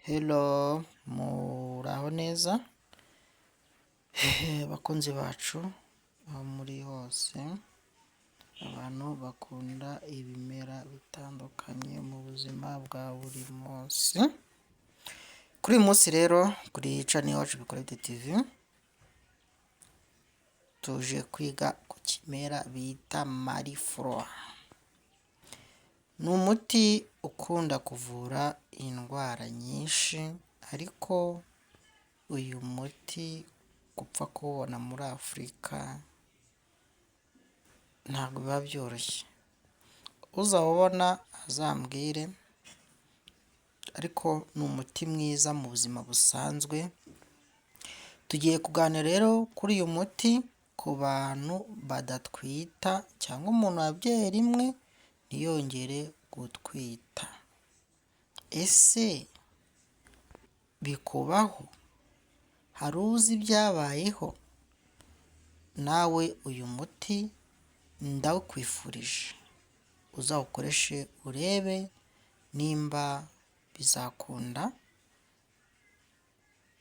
Hello, muraho neza bakunzi bacu aho muri hose, abantu bakunda ibimera bitandukanye mu buzima bwa buri munsi. Kuri uyu munsi rero kuri channel yacu Bikorede TV tuje kwiga ku kimera bita mariflora. Ni umuti ukunda kuvura indwara nyinshi, ariko uyu muti gupfa kuwubona muri Afurika ntabwo biba byoroshye. Uzawubona azambwire, ariko ni umuti mwiza mu buzima busanzwe. Tugiye kuganira rero kuri uyu muti ku bantu badatwita cyangwa umuntu wabyaye rimwe ntiyongere gutwita. Ese bikubaho? Hari uzi ibyabayeho? Nawe uyu muti ndawukwifurije, uzawukoreshe urebe nimba bizakunda.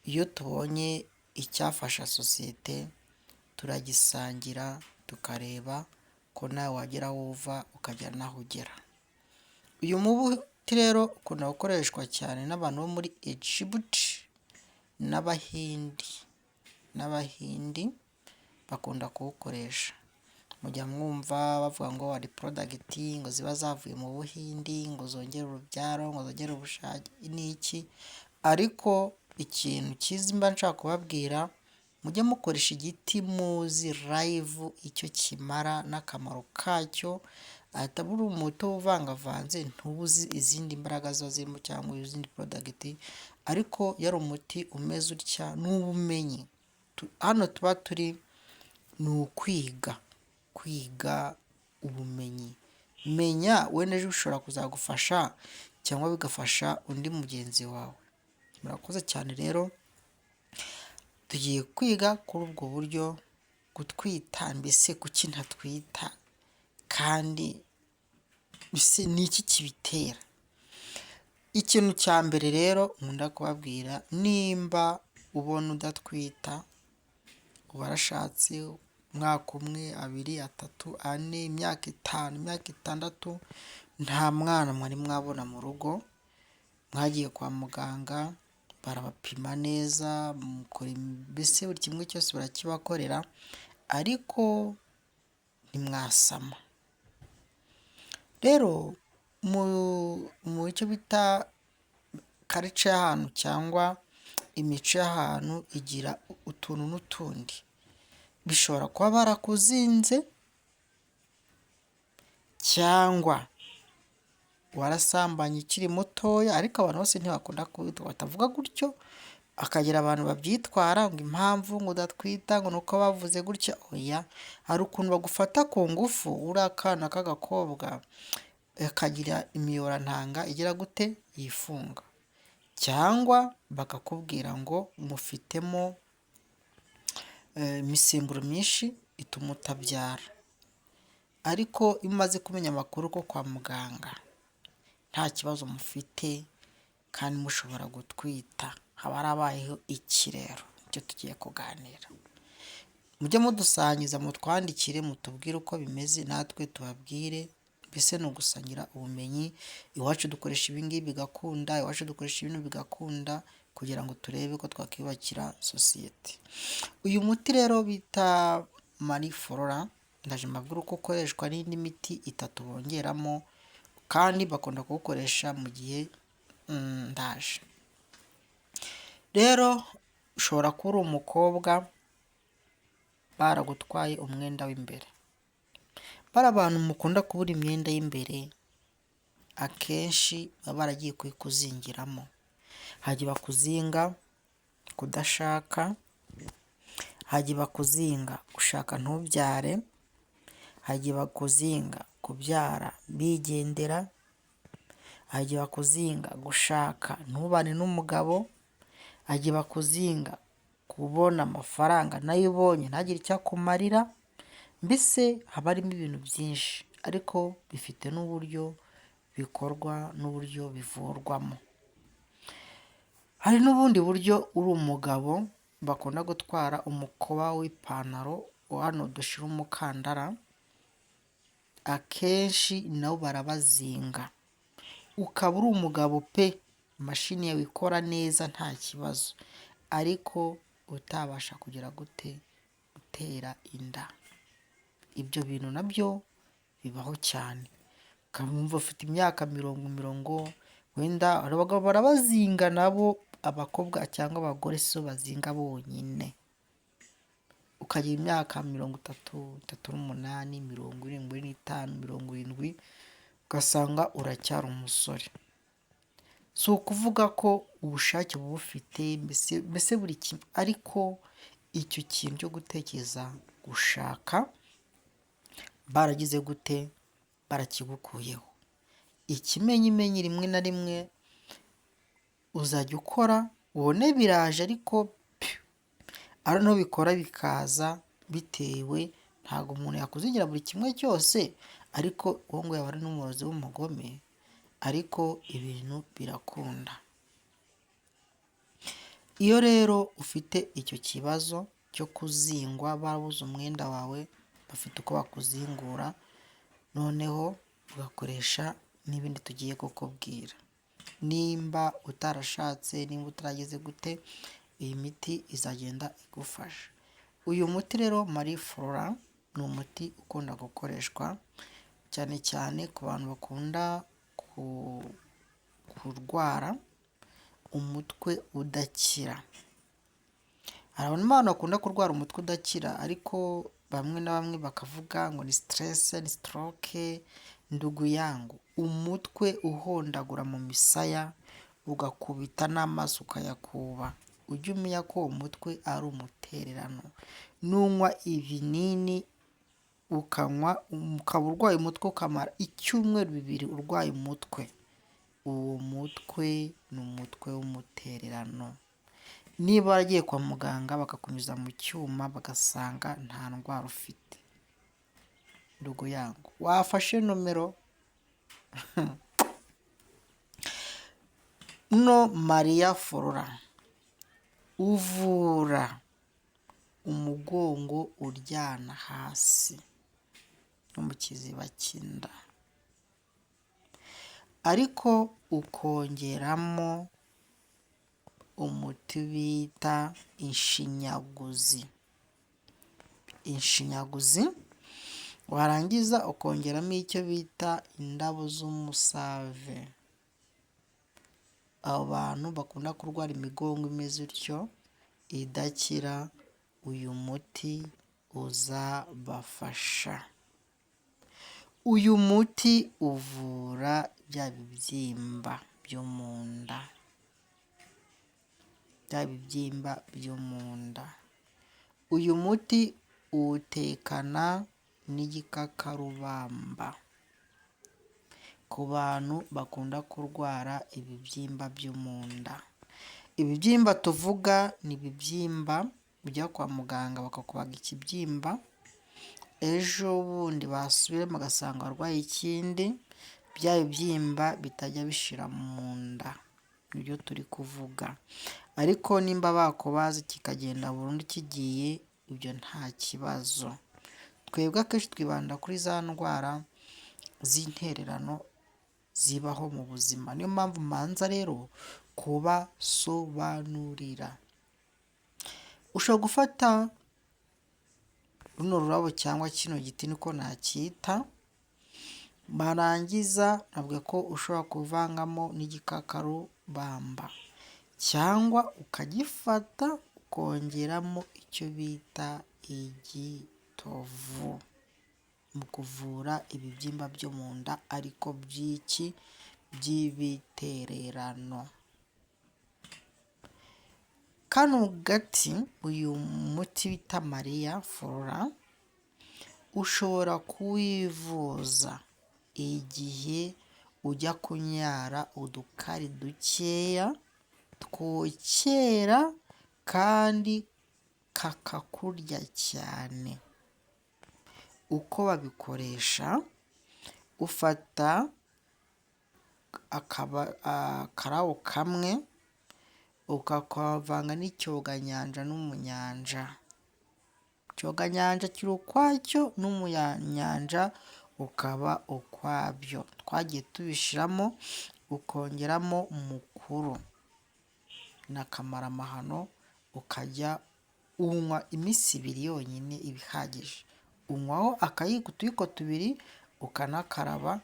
Iyo tubonye icyafasha sosiyete turagisangira, tukareba ko nawe wagera aho uva ukagera n'aho ugera. Uyu muti rero ukunda gukoreshwa cyane n'abantu bo muri Egypt n'Abahindi bakunda kuwukoresha. Mujya mwumva bavuga ngo hari product ngo ziba zavuye mu Buhindi ngo zongere urubyaro, ngo zongere ubushake n'iki, ariko ikintu cyiza mba nshaka kubabwira, mujye mukoresha igiti muzi live icyo kimara n'akamaro kacyo. Atabura umuti uvangavanze ntubuzi izindi mbaraga ziba zirimo cyangwa izindi product, ariko yari umuti umeze utya n'ubumenyi. Hano tuba turi ni kwiga ubumenyi. Menya wenda ejo bishobora kuzagufasha cyangwa bigafasha undi mugenzi wawe. Murakoze cyane rero, tugiye kwiga kuri ubwo buryo gutwita, mbese kuki ntatwita kandi mbese ni iki kibitera. Ikintu cya mbere rero nkunda kubabwira, nimba ubona udatwita, warashatse umwaka umwe, 2, 3, 4, imyaka 5, imyaka 6, nta mwana mwari mwabona mu rugo, mwagiye kwa muganga barabapima neza, mbese buri kimwe cyose barakibakorera, ariko ntimwasama. Rero mu cyo bita culture y'ahantu cyangwa imico y'ahantu igira utuntu n'utundi. Bishobora kuba barakuzinze cyangwa warasambanye ukiri mutoya, ariko abantu bose ntibakunda batavuga gutyo. Akagira abantu babyitwara ngo impamvu ngo udatwita ngo nuko bavuze gutya. Oya, hari ukuntu bagufata ku ngufu uri akana k'agakobwa, kagira imiyorantanga igira gute yifunga, cyangwa bakakubwira ngo mufitemo imisemburo myinshi ituma utabyara. Ariko iyo umaze kumenya amakuru ko kwa muganga nta kibazo mufite kandi mushobora gutwita, haba harabayeho iki rero? Icyo tugiye kuganira. Mujye mudusangiza, mutwandikire, mutubwire uko bimeze, natwe tubabwire. Mbese ni ugusangira ubumenyi. Iwacu dukoresha ibingibi bigakunda, iwacu dukoresha ibintu bigakunda, kugira ngo turebe ko twakwiyubakira sosiyete. Uyu muti rero bita mariflora, ndaje mbabwira uko ukoreshwa n'indi miti 3 bongeramo, kandi bakunda kuwukoresha mu gihe ndaje. Rero ushobora kuba uri umukobwa baragutwaye umwenda w'imbere. Bari abantu mukunda kubura imyenda y'imbere, akenshi baba baragiye kuyikuzingiramo. Hajya bakuzinga kudashaka, hajya bakuzinga gushaka ntubyare, hajya bakuzinga kubyara bigendera, hajya bakuzinga gushaka ntubane n'umugabo, hajya bakuzinga kubona amafaranga nayo ubonye ntagire icyo akumarira. Mbese haba harimo ibintu byinshi, ariko bifite n'uburyo bikorwa n'uburyo bivurwamo. Hari n'ubundi buryo uri umugabo bakunda gutwara umukoba w'ipantaro hano dushyira umukandara, akenshi nabo barabazinga, ukaba uri umugabo pe imashini yawe ikora neza nta kibazo, ariko utabasha kugira gutera inda. Ibyo bintu nabyo bibaho cyane, ukamva ufite imyaka mirongo wenda abagabo barabazinga nabo, abakobwa cyangwa abagore sibo bazinga bonyine, ukagira imyaka 33, 38, 75, 70, ugasanga uracyari umusore. Si ukuvuga ko ubushake buba bufite mbese buri kimwe, ariko icyo kintu cyo gutekereza gushaka baragize gute, barakigukuyeho. Ikimenyimenyi rimwe na rimwe uzajya ukora ubone biraje, ariko ari no bikora bikaza bitewe, ntabwo umuntu yakuzigira buri kimwe cyose, ariko uwo ngo yaba ari n'umurozi w'umugome, ariko ibintu birakunda. Iyo rero ufite icyo kibazo cyo kuzingwa, babuze umwenda wawe, bafite uko bakuzingura, noneho ugakoresha n'ibindi tugiye kukubwira. Nimba utarashatse, nimba utarageze gute, iyi miti izagenda igufasha. Uyu muti rero Marie Flora ni umuti ukunda gukoreshwa cyane cyane ku bantu bakunda kurwara umutwe udakira. Hari abantu bakunda kurwara umutwe udakira, ariko bamwe na bamwe bakavuga ngo ni stress, ni stroke, ndugu yangu. Umutwe uhondagura mu misaya ugakubita n'amaso ukayakuba, ujye umenya ko umutwe ari umutererano. Nunywa ibinini ukanywa ukaba urwaye umutwe ukamara 2 cyumweru urwaye umutwe, uwo mutwe ni umutwe w'umutererano. Niba waragiye kwa muganga bakakunyuza mu cyuma bagasanga nta ndwara ufite, ndugu yangu wafashe nomero no Marie Flora uvura umugongo uryana hasi no mu kiziba cy'inda, ariko ukongeramo umuti bita inshinyaguzi, warangiza ukongeramo icyo bita indabo z'umusave. Abo bantu bakunda kurwara imigongo imeze utyo idakira, uyu muti uzabafasha. Uyu muti uvura bya bibyimba byo mu nda, uyu muti uwutekana n'igikakarubamba ku bantu bakunda kurwara ibibyimba byo mu nda. Ibibyimba tuvuga ni ibibyimba ujya kwa muganga bakakubaga ikibyimba, ejo bundi basubiramo bagasanga warwaye ikindi, bya bibyimba bitajya bishira mu nda, nibyo turi kuvuga. Ariko nimba bakubaze kikagenda burundu kigiye, ibyo nta kibazo. Twebwe akenshi twibanda kuri za ndwara z'intererano zibaho mu buzima, niyo mpamvu manza rero kubasobanurira. Ushobora gufata runo rurabo cyangwa kino giti niko nacyita, barangiza navuga ko ushobora kuvangamo n'igikakarubamba, cyangwa ukagifata ukongeramo icyo bita igitovu mu kuvura ibibyimba byo mu nda, ariko by'ibitererano. Kano gati, uyu muti bita Marie Flora, ushobora kuwivuza igihe ujya kunyara udukari dukeya twokera kandi kakakurya cyane. Uko babikoresha, ufata akarabo kamwe ukakavanga n'icyoganyanja n'umunyanja. Icyoganyanja kiri ukwacyo n'umunyanja ukaba ukwabyo. Twagiye tubishiramo, ukongeramo mukuru n'akamaramahano, ukajya unywa iminsi 2 yonyine ibihagije. Unywaho akayiko utuyiko 2 ukanakaraba.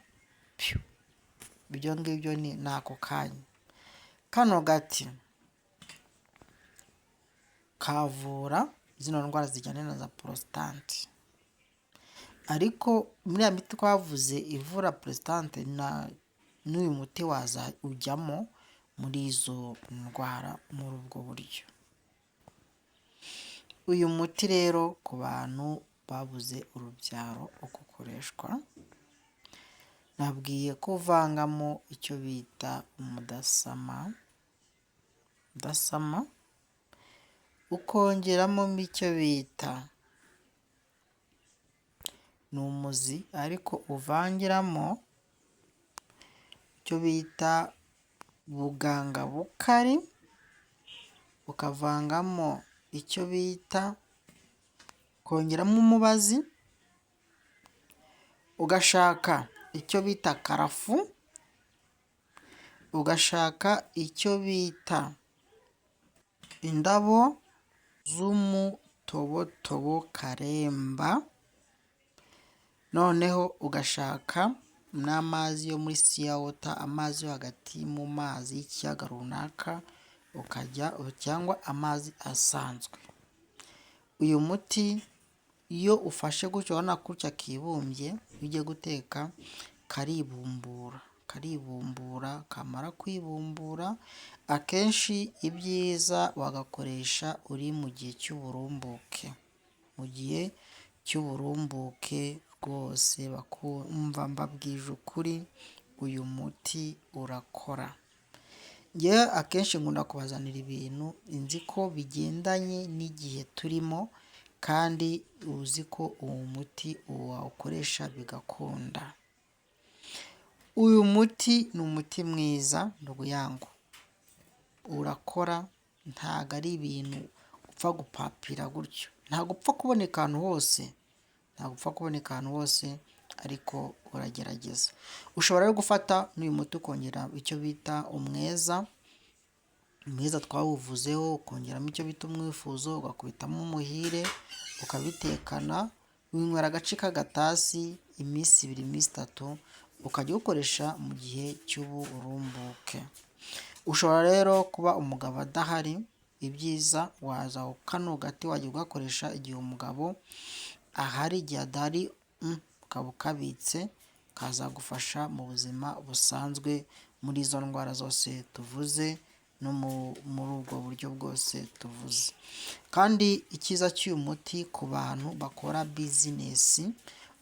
Ibyo ngibyo ni nako kanya. Kano gati kavura zino ndwara zijyana na za prostate. Ariko muri ya miti twavuze ivura prostate n'uyu muti waza ujyamo muri izo ndwara muri ubwo buryo. Uyu muti rero ku bantu babuze urubyaro uko ukoreshwa, nabwiye ko uvangamo icyo bita umudasama, ukongeramo icyo bita n'umuzi, ariko uvangiramo icyo bita buganga bukari, ukavangamo icyo bita kongeramo umubazi, ugashaka icyo bita karafu, ugashaka icyo bita indabo z'umutobotobo karemba, noneho ugashaka n'amazi yo muri sea water, amazi yo hagati mu mazi y'ikiyaga runaka, ukajya cyangwa amazi asanzwe. Uyu muti iyo ufashe gutyo ubona gutya kibumbye, iyo ugiye guteka karibumbura, kamara kwibumbura, akenshi ibyiza wagakoresha uri mu gihe cy'uburumbuke. Mu gihe cy'uburumbuke rwose bakumva mbabwije ukuri, uyu muti urakora. Njyewe akenshi nkunda kubazanira ibintu nzi ko bigendanye n'igihe turimo, kandi uzi ko uwo muti wawukoresha bigakunda. Uyu muti ni umuti mwiza ndugu yangu, urakora, ntago ari ibintu upfa gupapira gutyo, ntago upfa kuboneka ahantu hose, ariko uragerageza. Ushobora rero gufata n'uyu muti ukongera icyo bita umweza twawuvuzeho, ukongeramo icyo bita umwifuzo, ugakubitamo umuhire, ukabitekana, winywera agace k'agatasi iminsi 2, iminsi 3, ukajya ukoresha mu gihe cy'uburumbuke. Ushobora rero kuba umugabo adahari, ibyiza waza kano gati wajya ugakoresha igihe umugabo ahari, igihe adahari ukaba ukabitse, kazagufasha mu buzima busanzwe muri izo ndwara zose tuvuze no muri ubwo buryo bwose tuvuze. Kandi icyiza cy'uyu muti ku bantu bakora bizinesi,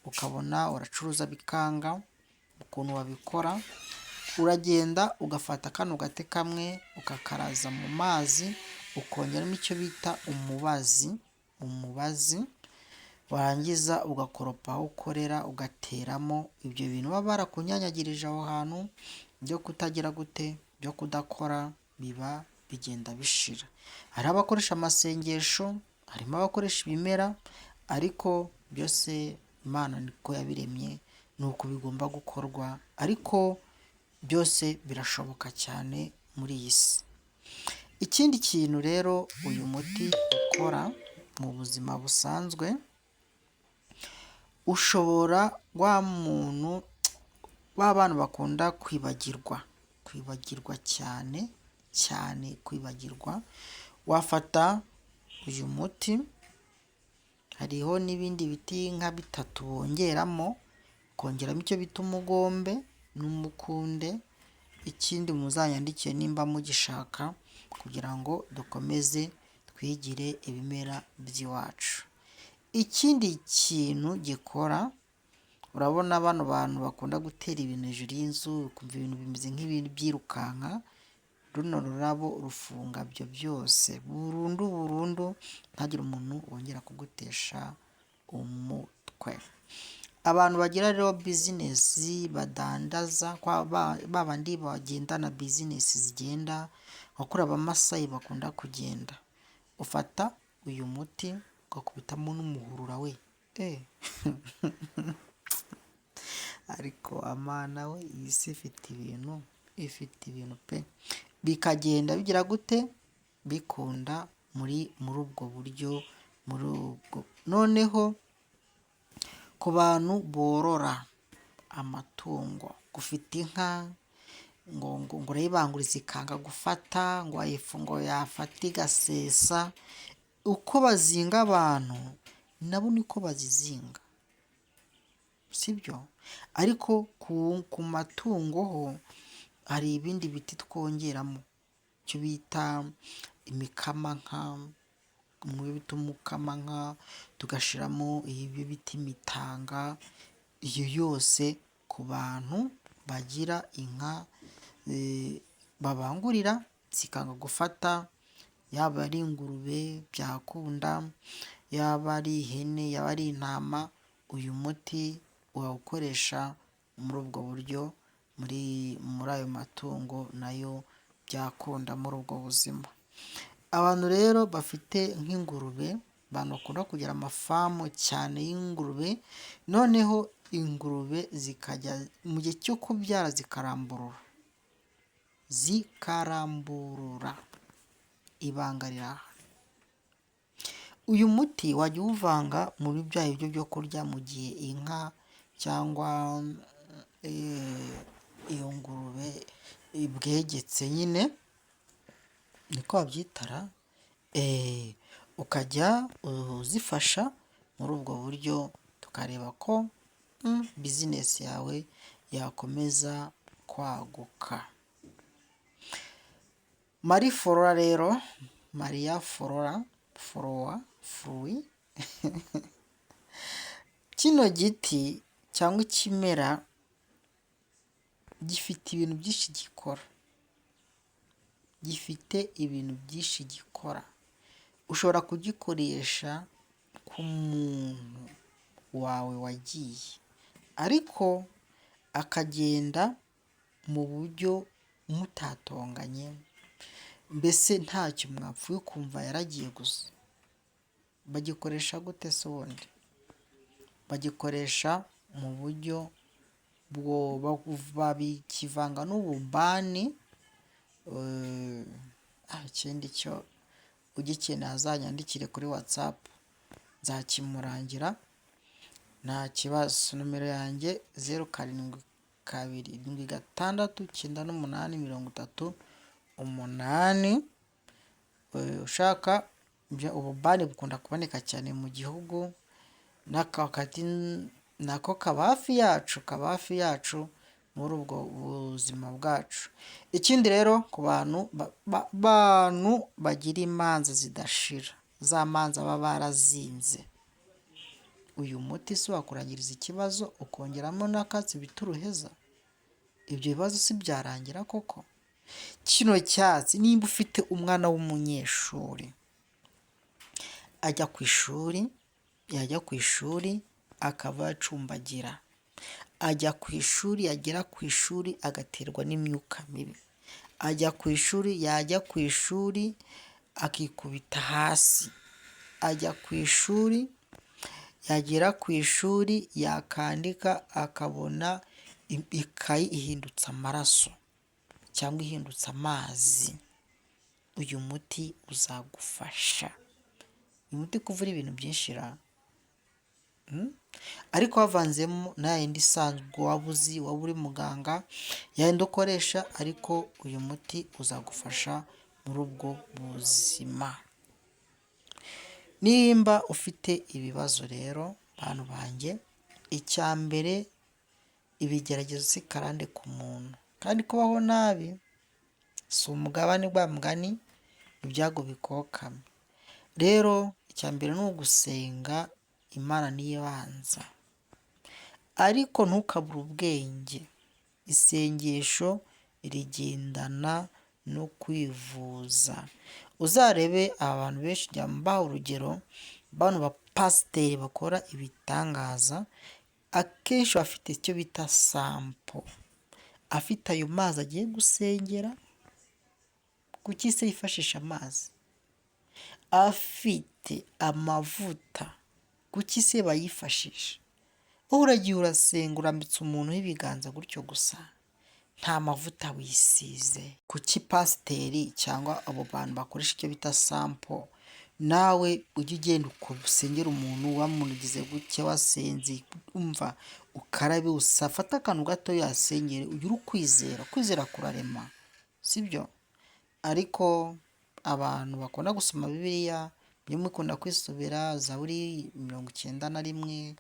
ukabona uracuruza bikanga ukuntu wabikora, uragenda ugafata kano gati kamwe ukakaraza mu mazi, ukongeramo icyo bita umubazi, warangiza ugakoropa aho ukorera, ugateramo ibyo bintu baba barakunyanyagirije aho hantu byo kutagira gute, byo kudakora, biba bigenda bishira. Hari abakoresha amasengesho, harimo abakoresha ibimera, ariko byose Imana niko yabiremye, nuko bigomba gukorwa, ariko byose birashoboka cyane muri iyi si. Ikindi kintu rero uyu muti ukora mu buzima busanzwe, ushobora bantu bakunda kwibagirwa cyane, wafata uyu muti, hariho n'ibindi biti nka 3 bongeramo, kongeramo icyo bita umugombe n'umukunde. Ikindi muzanyandikiye nimba mugishaka, kugira ngo dukomeze twigire ibimera by'iwacu. Ikindi kintu gikora, urabona bano bantu bakunda gutera ibintu hejuru y'inzu, ukumva ibintu bimeze nk'ibintu byirukanka, runo rurabo rufunga byo byose burundu, ntagire umuntu wongera kugutesha umutwe. Abantu bagira rero bizinesi badandaza, babandi bagendana bizinesi zigenda, wakora abamasayi bakunda kugenda, ufata uyu muti ugakubitamo n'umuhurura we ariko amana we iyi si ifite ibintu pe, bikagenda bigira gute, bikunda muri ubwo buryo, noneho ku bantu borora amatungo, ufite inka ngo urayibanguriza ikanga gufata, ngo yafata igasesa, uko bazinga abantu nabo niko bazizinga, sibyo? Ariko ku matungo ho hari ibindi biti twongeramo, icyo bita imikamanka, tugashyiramo ibyo bita imitanga, iyo yose ku bantu bagira inka babangurira zikanga gufata, yaba ari ingurube byakunda, yaba ari ihene, yaba ari intama, uyu muti wawukoresha muri ubwo buryo, muri ayo matungo nayo byakunda muri ubwo buzima. Abantu rero bafite nk'ingurube, abantu bakunda kugira amafamu cyane y'ingurube, noneho ingurube zikajya mu gihe cyo kubyara zikaramburura, ibanga riraha. Uyu muti wajya uwuvanga muri bya biryo byo kurya mu gihe inka cyangwa iyo ngurube ibwegetse, nyine niko babyitara, ukajya uzifasha muri ubwo buryo, tukareba ko bizinesi yawe yakomeza kwaguka. Marie Flora rero, Maria Flora kino giti cyangwa ikimera gifite ibintu byinshi gikora, ushobora kugikoresha ku muntu wawe wagiye, ariko akagenda mu buryo mutatonganye, mbese ntacyo mwapfuye ukumva yaragiye gusa. Bagikoresha gute se ubundi? Bagikoresha mu buryo bakivanga n'ububani, ikindi cyo ugikeneye azanyandikire kuri WhatsApp nzakimurangira nta kibazo. Nomero yanjye 07269838. Ushaka ububani bukunda kuboneka cyane mu gihugu, nako kaba hafi yacu muri ubwo buzima bwacu. Ikindi rero ku bantu bagira imanza zidashira, za manza baba barazinze, uyu muti si wakurangiriza ikibazo ukongeramo n'akatsi bita uruheza? Ibyo bibazo si byarangira koko? Kino cyatsi, nimba ufite umwana w'umunyeshuri yajya ku ishuri akaba yacumbagira, yagera ku ishuri agaterwa n'imyuka mibi, yajya ku ishuri akikubita hasi, yagera ku ishuri yakandika akabona ikayi ihindutse amaraso cyangwa ihindutse amazi. Uyu muti uzagufasha, uyu muti kuvura ibintu byinshi ariko havanzemo na yindi isanzwe waba uri muganga, yayindi ukoresha, ariko uyu muti uzagufasha muri ubwo buzima. Nimba ufite ibibazo rero bantu banjye, icya mbere ibigeragezo si karande ku muntu, kandi kubaho nabi si umugabane gwa mugani ibyago bikokame. Rero icya mbere ni ugusenga, Imana niyo ibanza, ariko ntukabure ubwenge. Isengesho rigendana no kwivuza. Uzarebe abantu benshi, jya mbaha urugero, bano bapasiteri bakora ibitangaza, akenshi bafite icyo bita sampo, afite ayo mazi agiye gusengera kuki se yifashisha amazi? Afite amavuta kuki se bayifashisha? Wowe uragiye urasenga urambitse umuntu w'ibiganza gutyo gusa, nta mavuta wisize. Kuki pasiteri cyangwa abo bantu bakoresha icyo bita sampo, nawe ujye ugenda usengera umuntu wamugize gutya wasenze, umva ukarabe usafate akantu gato yasengere, ugire ukwizera, kwizera kurarema, sibyo? Ariko abantu bakunda gusoma Bibiliya mujye mukunda kwisubira Zaburi 91,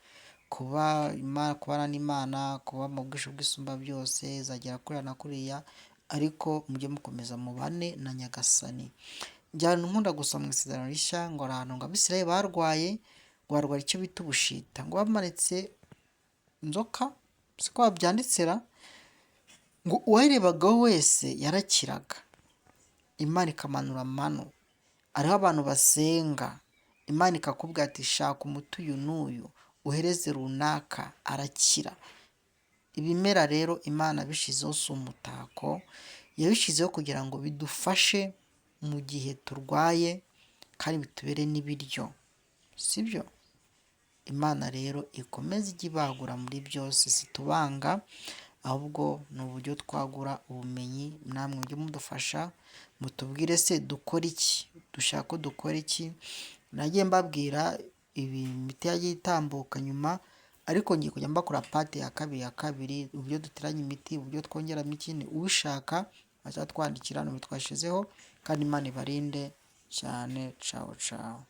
kubana n'Imana, kuba mu bwisho bw'isumba byose, zagera kuriya na kuriya, ariko mujye mukomeza mubane na Nyagasani. Njyana nkunda gusoma mu Isezerano Rishya ngo ahantu ngo Abisirayeli barwaye, ngo barwara icyo bita ubushita, ngo bamanitse inzoka, siko babyanditsera, ngo uwayirebagaho wese yarakiraga, Imana ikamanura manu. Hariho abantu basenga, Imana ikakubwira ati shaka umuti uyu n'uyu uhereze runaka arakira. Ibimera rero Imana bishizeho si umutako, yabishyizeho kugira ngo bidufashe mu gihe turwaye kandi bitubere n'ibiryo, sibyo? Imana rero ikomeze ijye ibagura muri byose, situbanga, ahubwo ni uburyo twagura ubumenyi. Namwe mujye mudufasha mutubwire se dukora iki, dushaka ko dukora iki. Nagiye mbabwira imiti yagiye itambuka nyuma, ariko ngiye kujya mbakora pate ya kabiri, uburyo duteranya imiti, uburyo twongeramo ikindi. Ubishaka azatwandikira, numero twashyizeho, kandi Imana ibarinde cyane. Cawo cawo.